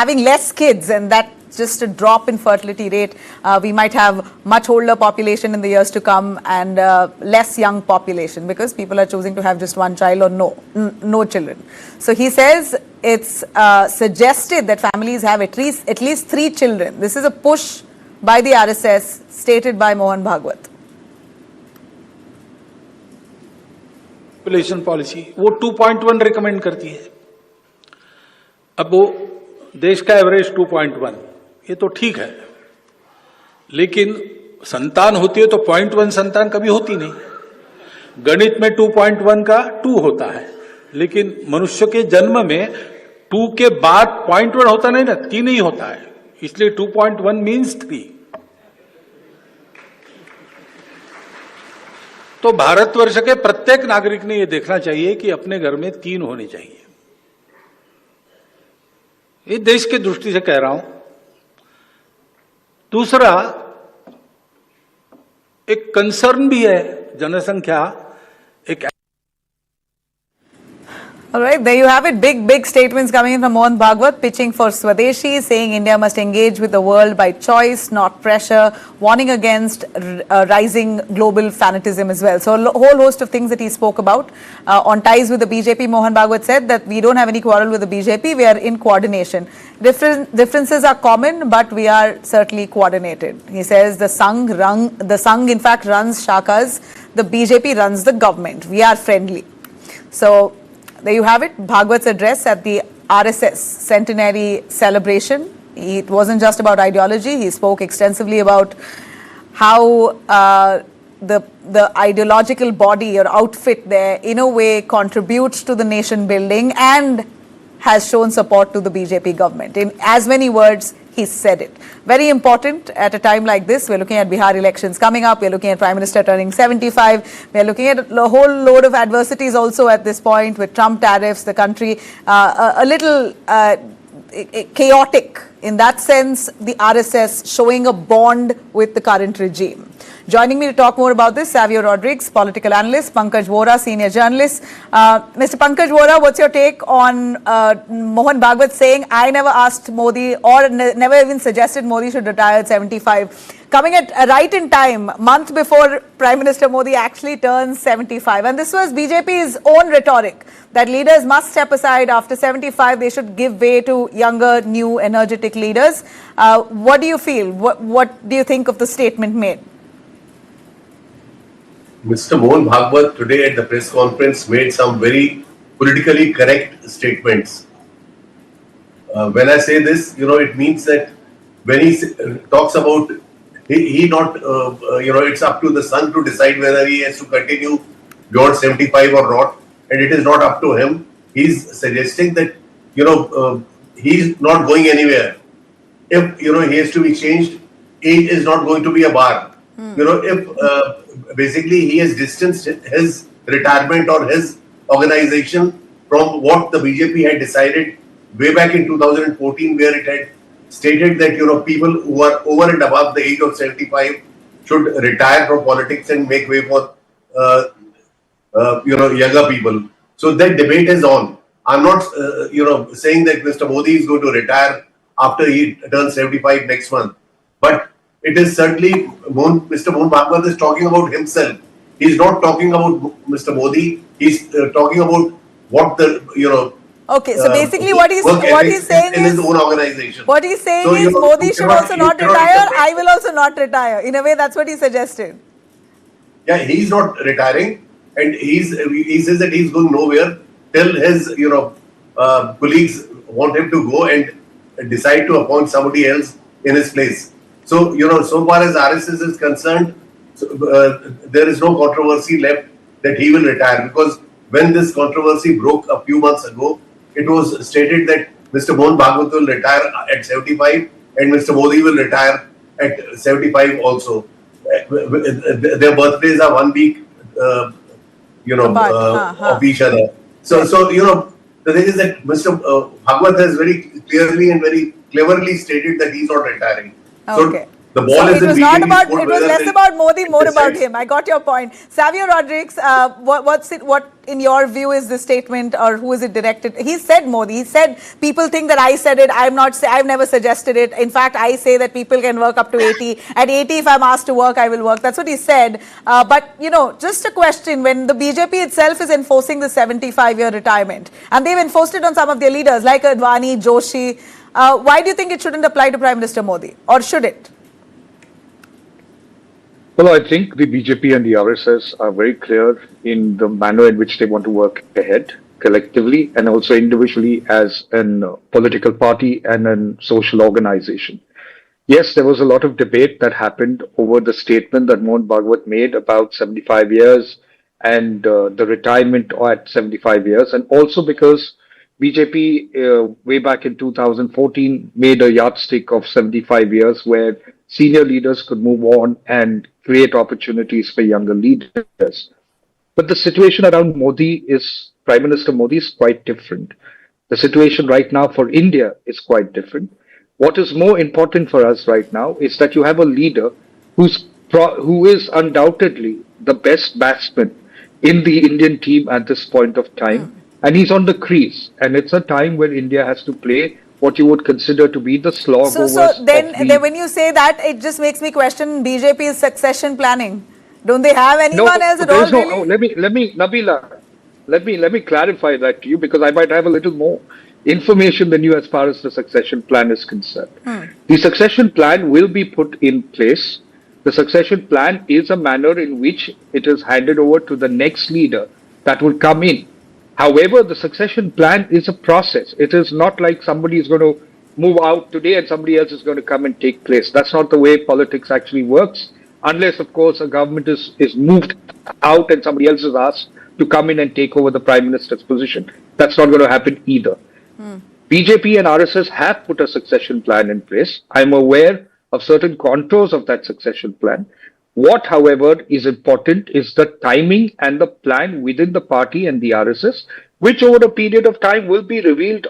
having less kids, and that's just a drop in fertility rate. We might have much older population in the years to come and less young population because people are choosing to have just one child or no children. So he says it's suggested that families have at least 3 children. This is a push by the RSS stated by Mohan Bhagwat. Population policy वो 2.1 recommend करती है. अब वो देश का average 2.1, ये तो ठीक है, लेकिन संतान होती है तो 0.1 संतान कभी होती नहीं. गणित में 2.1 का 2 होता है, लेकिन मनुष्य के जन्म में 2 के बाद 0.1 होता नहीं ना, 3 ही होता है. इसलिए 2.1 मीन्स 3. तो भारतवर्ष के प्रत्येक नागरिक ने यह देखना चाहिए कि अपने घर में 3 होने चाहिए. ये देश की दृष्टि से कह रहा हूं. दूसरा, एक कंसर्न भी है जनसंख्या. एक All right, there you have it. Big statements coming in from Mohan Bhagwat, pitching for Swadeshi, saying India must engage with the world by choice, not pressure, warning against rising global fanatism as well. So a whole host of things that he spoke about. On ties with the BJP, Mohan Bhagwat said that we don't have any quarrel with the BJP, we are in coordination. Differences are common, but we are certainly coordinated. He says the Sangh in fact runs Shakas, the BJP runs the government. We are friendly. So there you have it, Bhagwat's address at the RSS centenary celebration. It wasn't just about ideology. He spoke extensively about how the ideological body or outfit there in a way contributes to the nation building and has shown support to the BJP government. In as many words, he said it. Very important at a time like this. We're looking at Bihar elections coming up. We're looking at Prime Minister turning 75. We're looking at a whole load of adversities also at this point with Trump tariffs, the country a little chaotic. In that sense, the RSS showing a bond with the current regime. Joining me to talk more about this, Savio Rodriguez, political analyst, Pankaj Vora, senior journalist. Mr. Pankaj Vora, what's your take on Mohan Bhagwat saying, I never asked Modi or never even suggested Modi should retire at 75? Coming at right in time, month before Prime Minister Modi actually turns 75. And this was BJP's own rhetoric, that leaders must step aside after 75. They should give way to younger, new, energetic leaders. What do you feel? What do you think of the statement made? Mr. Mohan Bhagwat today at the press conference made some very politically correct statements. When I say this, it means that when he talks about it's up to the son to decide whether he has to continue beyond 75 or not, and it is not up to him. He's suggesting that, he's not going anywhere. If, he has to be changed, age is not going to be a bar. If basically he has distanced his retirement or his organization from what the BJP had decided way back in 2014, where it had stated that, people who are over and above the age of 75 should retire from politics and make way for, younger people. So that debate is on. I'm not, saying that Mr. Modi is going to retire after he turns 75 next month. But it is certainly, Mr. Mohan Bhagwat is talking about himself. He's not talking about Mr. Modi. He's talking about what the, Okay, so basically what he's saying in is, his own organization. What he's saying is Modi should also not retire. I will also not retire. In a way, that's what he suggested. Yeah, he's not retiring, and he says that he's going nowhere till his colleagues want him to go and decide to appoint somebody else in his place. So so far as RSS is concerned, there is no controversy left that he will retire, because when this controversy broke a few months ago, it was stated that Mr. Mohan Bhagwat will retire at 75 and Mr. Modi will retire at 75 also. Their birthdays are 1 week, of each other. So the thing is that Mr. Bhagwat has very clearly and very cleverly stated that he's not retiring. Okay. So the ball is it was in not BJP's about, court it was whether less they about Modi, more about decide. him. I got your point. Savio Rodriguez, what in your view is the statement, or who is it directed? He said Modi. He said people think that I said it. I've never suggested it. In fact, I say that people can work up to 80. At 80, if I'm asked to work, I will work. That's what he said. But just a question: when the BJP itself is enforcing the 75-year retirement, and they've enforced it on some of their leaders like Advani, Joshi, why do you think it shouldn't apply to Prime Minister Modi, or should it? Well, I think the BJP and the RSS are very clear in the manner in which they want to work ahead collectively and also individually as a political party and a social organization. Yes, there was a lot of debate that happened over the statement that Mohan Bhagwat made about 75 years and the retirement at 75 years, and also because BJP way back in 2014 made a yardstick of 75 years where senior leaders could move on and create opportunities for younger leaders. But the situation around Prime Minister Modi is quite different. The situation right now for India is quite different. What is more important for us right now is that you have a leader who is undoubtedly the best batsman in the Indian team at this point of time. And he's on the crease. And it's a time where India has to play what you would consider to be the slog overs. So then when you say that, it just makes me question BJP's succession planning. Don't they have anyone else at all? No, let me, Nabila, let me clarify that to you, because I might have a little more information than you as far as the succession plan is concerned. The succession plan will be put in place. The succession plan is a manner in which it is handed over to the next leader that will come in. However, the succession plan is a process. It is not like somebody is going to move out today and somebody else is going to come and take place. That's not the way politics actually works, unless, of course, a government is moved out and somebody else is asked to come in and take over the Prime Minister's position. That's not going to happen either. BJP and RSS have put a succession plan in place. I'm aware of certain contours of that succession plan. What, however, is important is the timing and the plan within the party and the RSS, which over a period of time will be revealed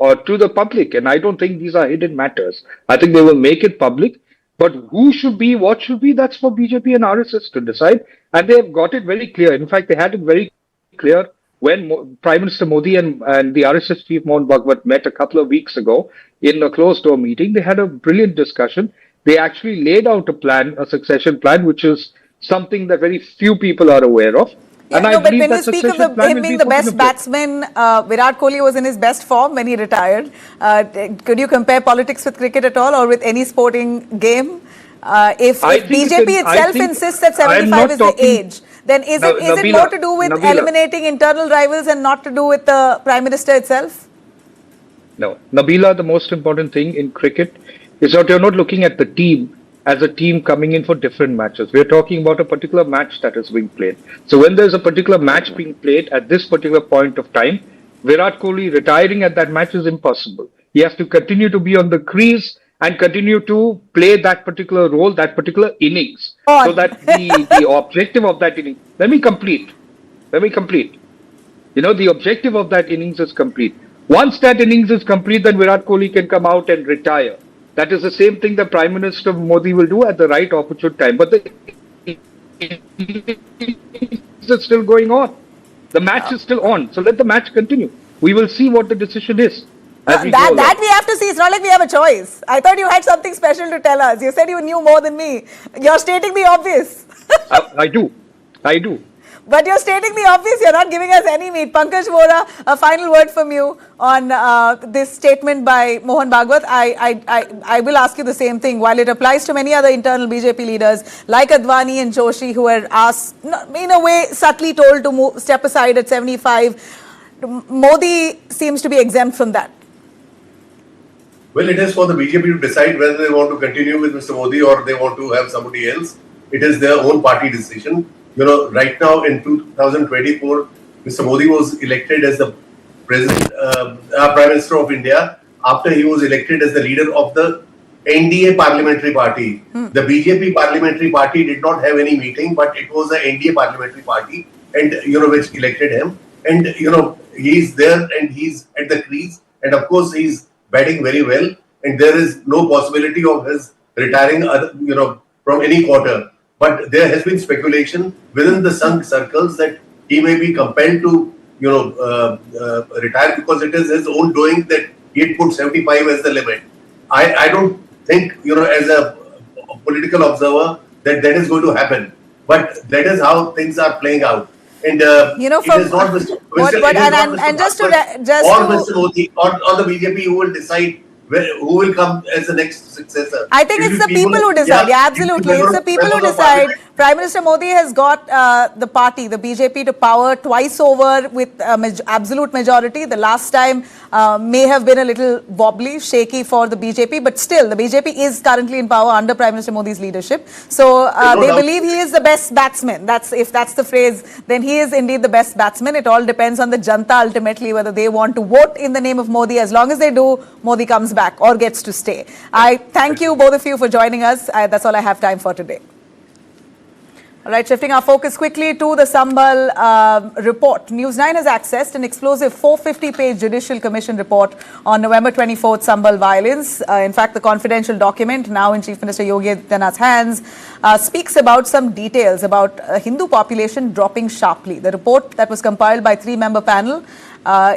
to the public. And I don't think these are hidden matters. I think they will make it public. But who should be, what should be, that's for BJP and RSS to decide. And they have got it very clear. In fact, they had it very clear when Prime Minister Modi and the RSS chief Mohan Bhagwat met a couple of weeks ago in a closed-door meeting. They had a brilliant discussion. They actually laid out a plan, a succession plan, which is something that very few people are aware of. Yeah, no, but when you speak of him being the best batsman, Virat Kohli was in his best form when he retired. Could you compare politics with cricket at all, or with any sporting game? If BJP itself insists that 75 is the age, then is it more to do with eliminating internal rivals and not to do with the Prime Minister itself? No, Nabila, the most important thing in cricket is that you're not looking at the team as a team coming in for different matches. We're talking about a particular match that is being played. So when there's a particular match being played at this particular point of time, Virat Kohli retiring at that match is impossible. He has to continue to be on the crease and continue to play that particular role, that particular innings. So that the objective of that innings, let me complete. You know, the objective of that innings is complete. Once that innings is complete, then Virat Kohli can come out and retire. That is the same thing that Prime Minister Modi will do at the right opportune time. But the is still going on. The match is still on. So let the match continue. We will see what the decision is. That we have to see. It's not like we have a choice. I thought you had something special to tell us. You said you knew more than me. You're stating the obvious. I do. But you're stating the obvious. You're not giving us any meat. Pankaj Vora, a final word from you on this statement by Mohan Bhagwat. I will ask you the same thing. While it applies to many other internal BJP leaders like Advani and Joshi, who were asked, in a way, subtly told to step aside at 75, Modi seems to be exempt from that. Well, it is for the BJP to decide whether they want to continue with Mr. Modi or they want to have somebody else. It is their own party decision. You know, right now in 2024, Mr. Modi was elected as the Prime Minister of India after he was elected as the leader of the NDA parliamentary party. The BJP parliamentary party did not have any meeting, but it was the NDA parliamentary party, and which elected him. And he's there and he's at the crease, and of course he's batting very well, and there is no possibility of his retiring, from any quarter. But there has been speculation within the Sangh circles that he may be compelled to, retire because it is his own doing that he had put 75 as the limit. I don't think, as a political observer, that is going to happen. But that is how things are playing out. And it is not Mr. Mr. Modi or the BJP who will decide who will come as the next successor. I think it's the people who decide. Yeah, absolutely. It's the people who decide. Prime Minister Modi has got the party, the BJP, to power twice over with absolute majority. The last time may have been a little wobbly, shaky for the BJP, but still the BJP is currently in power under Prime Minister Modi's leadership. So they believe he is the best batsman. If that's the phrase, then he is indeed the best batsman. It all depends on the Janta ultimately, whether they want to vote in the name of Modi. As long as they do, Modi comes back or gets to stay. I thank you, both of you, for joining us. That's all I have time for today. All right, shifting our focus quickly to the Sambhal report. News9 has accessed an explosive 450-page Judicial Commission report on November 24th Sambhal violence. In fact, the confidential document, now in Chief Minister Yogi Adityanath's hands, speaks about some details about Hindu population dropping sharply. The report that was compiled by a 3-member panel,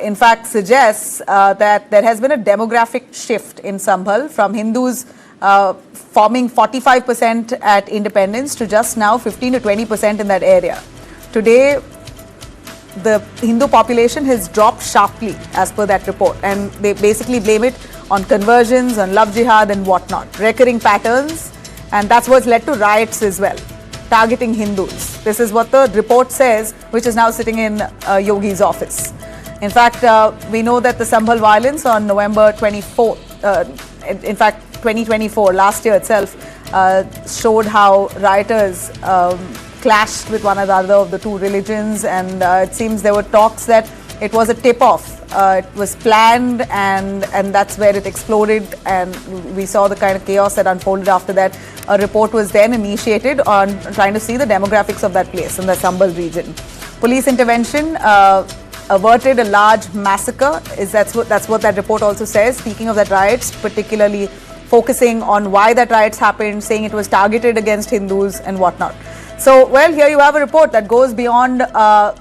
in fact, suggests that there has been a demographic shift in Sambhal from Hindus forming 45% at independence to just now 15 to 20% in that area. Today, the Hindu population has dropped sharply as per that report, and they basically blame it on conversions, on love jihad and whatnot, recurring patterns, and that's what's led to riots as well, targeting Hindus. This is what the report says, which is now sitting in Yogi's office. In fact, we know that the Sambhal violence on November 24th, in fact, 2024, last year itself, showed how rioters clashed with one another of the two religions, and it seems there were talks that It was a tip-off. It was planned, and that's where it exploded, and we saw the kind of chaos that unfolded after that. A report was then initiated on trying to see the demographics of that place in the Sambhal region. Police intervention averted a large massacre. That's what that report also says. Speaking of that riots, particularly focusing on why that riots happened, saying it was targeted against Hindus and whatnot. So, well, here you have a report that goes beyond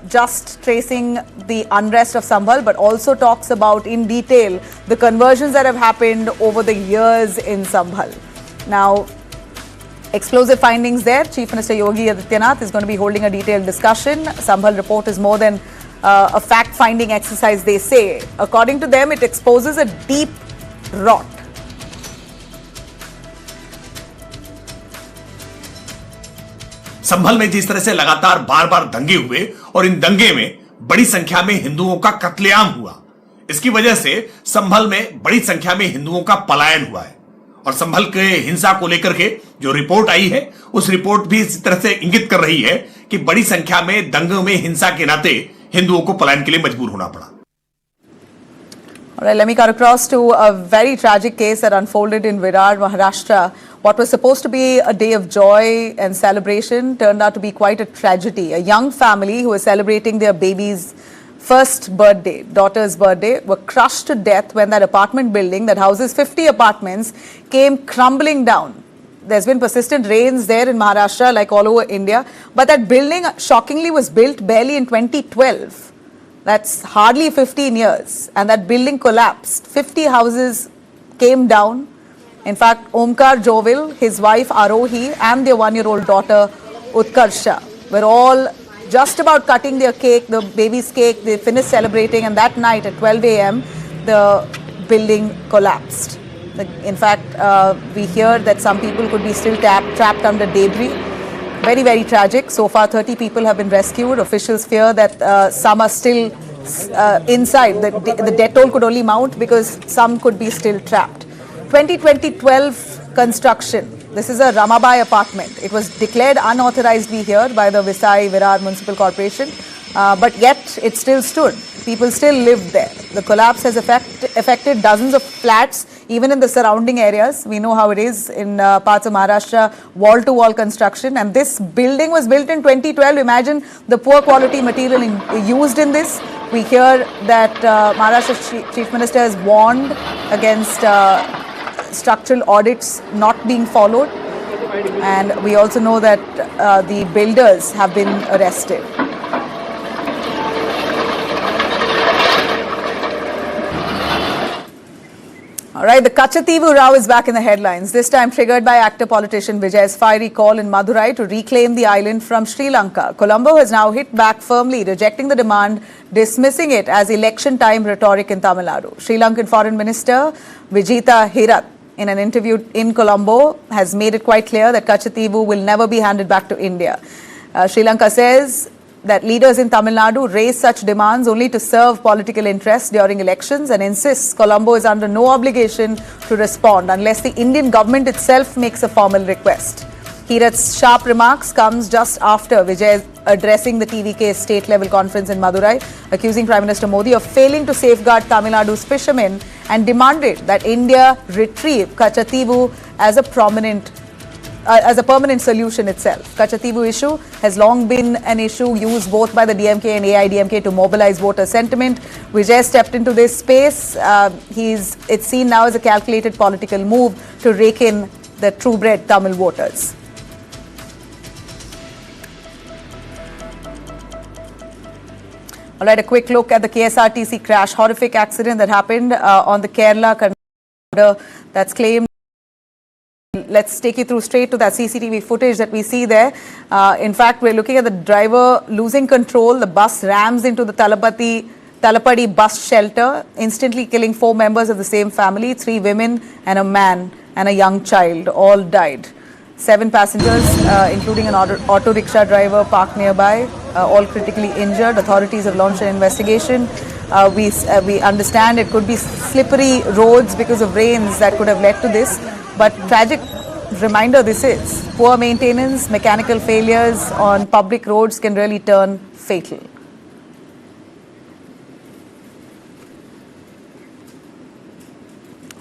just tracing the unrest of Sambhal, but also talks about in detail the conversions that have happened over the years in Sambhal. Now, explosive findings there. Chief Minister Yogi Adityanath is going to be holding a detailed discussion. Sambhal report is more than a fact-finding exercise, they say. According to them, it exposes a deep rot. संभल में जिस तरह से लगातार बार बार दंगे हुए और इन दंगे में बड़ी संख्या में हिंदुओं का कत्लेआम हुआ, इसकी वजह से संभल में बड़ी संख्या में हिंदुओं का पलायन हुआ है। और संभल के हिंसा को लेकर के जो रिपोर्ट आई है, उस रिपोर्ट भी इस तरह से इंगित कर रही है कि बड़ी संख्या में दंगों में हिंसा के नाते हिंदुओं को पलायन के लिए मजबूर होना पड़ा। All right, let me cut across to a very tragic case that unfolded in Virar, Maharashtra. What was supposed to be a day of joy and celebration turned out to be quite a tragedy. A young family who was celebrating their baby's first birthday, daughter's birthday, were crushed to death when that apartment building that houses 50 apartments came crumbling down. There's been persistent rains there in Maharashtra, like all over India. But that building, shockingly, was built barely in 2012. That's hardly 15 years. And that building collapsed. 50 houses came down. In fact, Omkar Jovil, his wife Arohi, and their 1-year-old daughter Utkarsha were all just about cutting their cake, the baby's cake. They finished celebrating, and that night at 12 a.m., the building collapsed. In fact, we hear that some people could be still trapped under debris. Very, very tragic. So far, 30 people have been rescued. Officials fear that some are still inside. The death toll could only mount because some could be still trapped. 2012 construction. This is a Ramabai apartment. It was declared unauthorized, we hear, by the Virar Municipal Corporation. But yet, it still stood. People still lived there. The collapse has affected dozens of flats, even in the surrounding areas. We know how it is in parts of Maharashtra, wall-to-wall construction. And this building was built in 2012. Imagine the poor quality material used in this. We hear that Maharashtra's Chief Minister has warned against structural audits not being followed. And we also know that the builders have been arrested. All right, the Kachativu row is back in the headlines, this time triggered by actor-politician Vijay's fiery call in Madurai to reclaim the island from Sri Lanka. Colombo has now hit back firmly, rejecting the demand, dismissing it as election-time rhetoric in Tamil Nadu. Sri Lankan Foreign Minister Vijita Hirat, in an interview in Colombo, has made it quite clear that Kachativu will never be handed back to India. Sri Lanka says that leaders in Tamil Nadu raise such demands only to serve political interests during elections and insists Colombo is under no obligation to respond unless the Indian government itself makes a formal request. Hirat's sharp remarks comes just after Vijay addressing the TVK state-level conference in Madurai, accusing Prime Minister Modi of failing to safeguard Tamil Nadu's fishermen and demanded that India retrieve Kachativu as a permanent solution itself. Kachativu issue has long been an issue used both by the DMK and AIDMK to mobilize voter sentiment. Vijay stepped into this space. It's seen now as a calculated political move to rake in the true-bred Tamil voters. All right, a quick look at the KSRTC crash. Horrific accident that happened on the Kerala border that's claimed. Let's take you through straight to that CCTV footage that we see there. In fact, we're looking at the driver losing control. The bus rams into the Talapadi bus shelter, instantly killing 4 members of the same family, 3 women and a man and a young child. All died. 7 passengers, including an auto rickshaw driver parked nearby, all critically injured. Authorities have launched an investigation. We understand it could be slippery roads because of rains that could have led to this. But tragic reminder this is. Poor maintenance, mechanical failures on public roads can really turn fatal.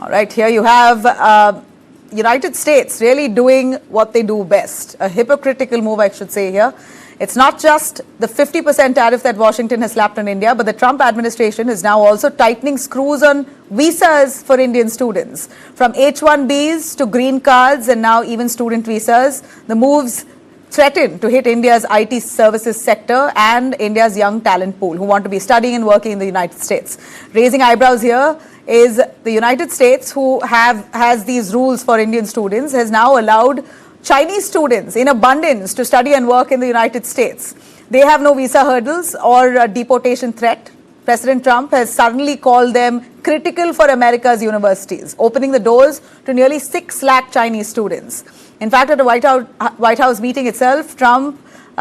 All right, here you have United States really doing what they do best. A hypocritical move, I should say here. It's not just the 50% tariff that Washington has slapped on India, but the Trump administration is now also tightening screws on visas for Indian students. From H-1Bs to green cards and now even student visas, the moves threaten to hit India's IT services sector and India's young talent pool who want to be studying and working in the United States. Raising eyebrows here is the United States, who has these rules for Indian students, has now allowed Chinese students in abundance to study and work in the United States. They have no visa hurdles or a deportation threat. President Trump has suddenly called them critical for America's universities, opening the doors to nearly 6 lakh Chinese students. In fact, at a White House meeting itself, Trump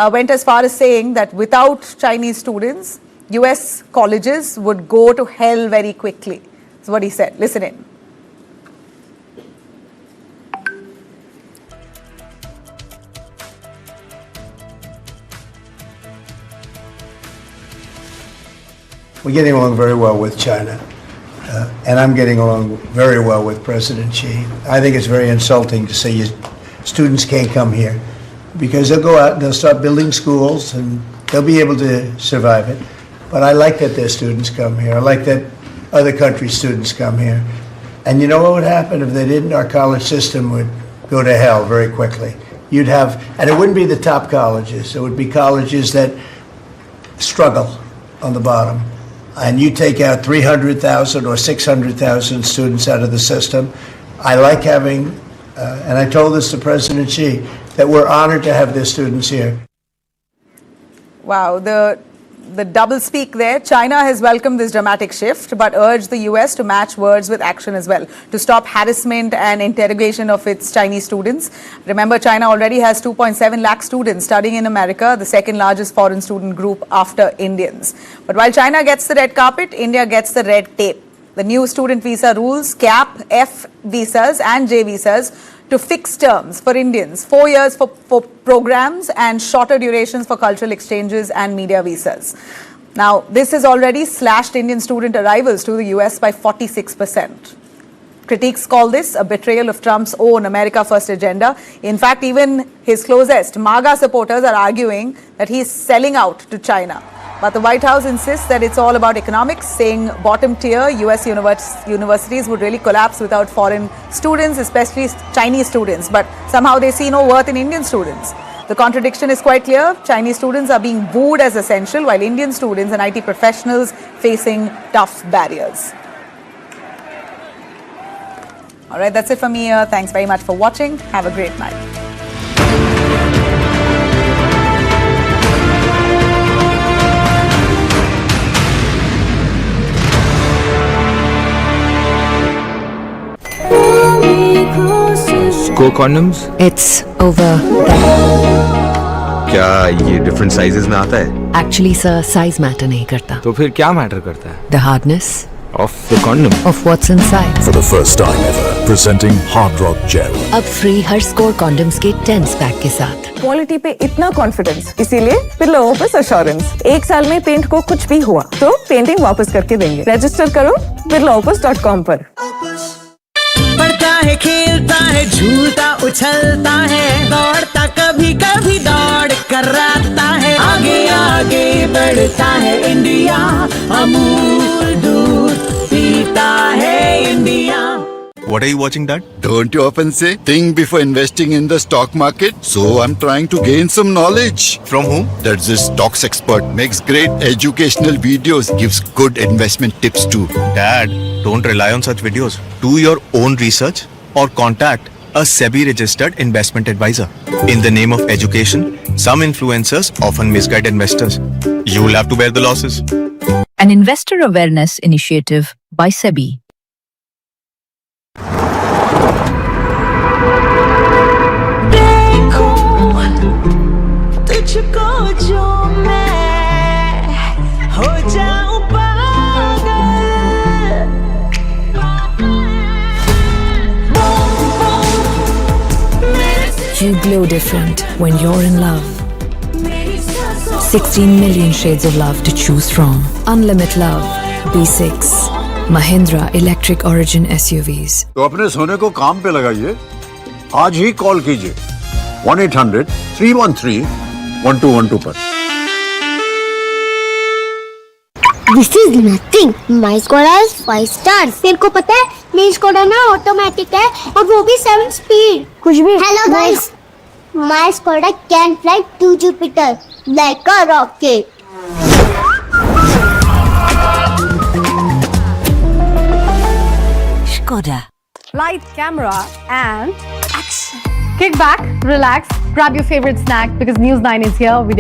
went as far as saying that without Chinese students, US colleges would go to hell very quickly. That's what he said. Listen in. We're getting along very well with China, and I'm getting along very well with President Xi. I think it's very insulting to say students can't come here, because they'll go out and they'll start building schools and they'll be able to survive it. But I like that their students come here. I like that other countries' students come here. And you know what would happen if they didn't? Our college system would go to hell very quickly. You'd have, and it wouldn't be the top colleges. It would be colleges that struggle on the bottom. And you take out 300,000 or 600,000 students out of the system. I like having, and I told this to President Xi, that we're honored to have their students here. Wow, the double speak there. China has welcomed this dramatic shift, but urged the US to match words with action as well, to stop harassment and interrogation of its Chinese students. Remember, China already has 2.7 lakh students studying in America, the second largest foreign student group after Indians. But while China gets the red carpet, India gets the red tape. The new student visa rules cap F visas and J visas to fixed terms for Indians, 4 years for programs and shorter durations for cultural exchanges and media visas. Now, this has already slashed Indian student arrivals to the US by 46%. Critics call this a betrayal of Trump's own America First agenda. In fact, even his closest MAGA supporters are arguing that he is selling out to China. But the White House insists that it's all about economics, saying bottom-tier US universities would really collapse without foreign students, especially Chinese students. But somehow they see no worth in Indian students. The contradiction is quite clear. Chinese students are being booed as essential, while Indian students and IT professionals facing tough barriers. All right, that's it for me here. Thanks very much for watching. Have a great night. Go condoms? It's over there. क्या ये different sizes में आता है? Actually, sir, size matter नहीं करता. तो फिर क्या matter करता है? The hardness of the condom. of what's inside. For the first time ever, presenting Hard Rock Gel. अब free हर score condoms के 10 पैक के साथ. क्वालिटी पे इतना कॉन्फिडेंस, इसीलिए बिरला ओपस एश्योरेंस। 1 साल में पेंट को कुछ भी हुआ तो पेंटिंग वापस करके देंगे। रजिस्टर करो birlaopus.com पर। पढ़ता है, खेलता है, झूलता उछलता है, दौड़ता कभी कभी दौड़ कराता है, आगे आगे बढ़ता है इंडिया, अमूल दूध पीता है India. What are you watching, Dad? Don't you often say, think before investing in the stock market? So I'm trying to gain some knowledge. From whom? That's this stocks expert. Makes great educational videos. Gives good investment tips too. Dad, don't rely on such videos. Do your own research or contact a SEBI registered investment advisor. In the name of education, some influencers often misguide investors. You will have to bear the losses. An investor awareness initiative by SEBI. तुझको जो मैं हो जाऊं You glow different when you're in love. 16 million shades of love to choose from. Unlimited love. B6. Mahindra Electric Origin SUVs. तो अपने सोने को काम पे लगाइए, आज ही कॉल कीजिए 1-800-313-1212 पर। This is nothing. My Skoda is 5 stars. तेरे को पता है मेरी Skoda ना ऑटोमेटिक है और वो भी 7 स्पीड. कुछ भी. Hello guys. My Skoda can fly to Jupiter like a rocket. Skoda. Light, camera, and action. Kick back, relax, grab your favorite snack because News9 is here with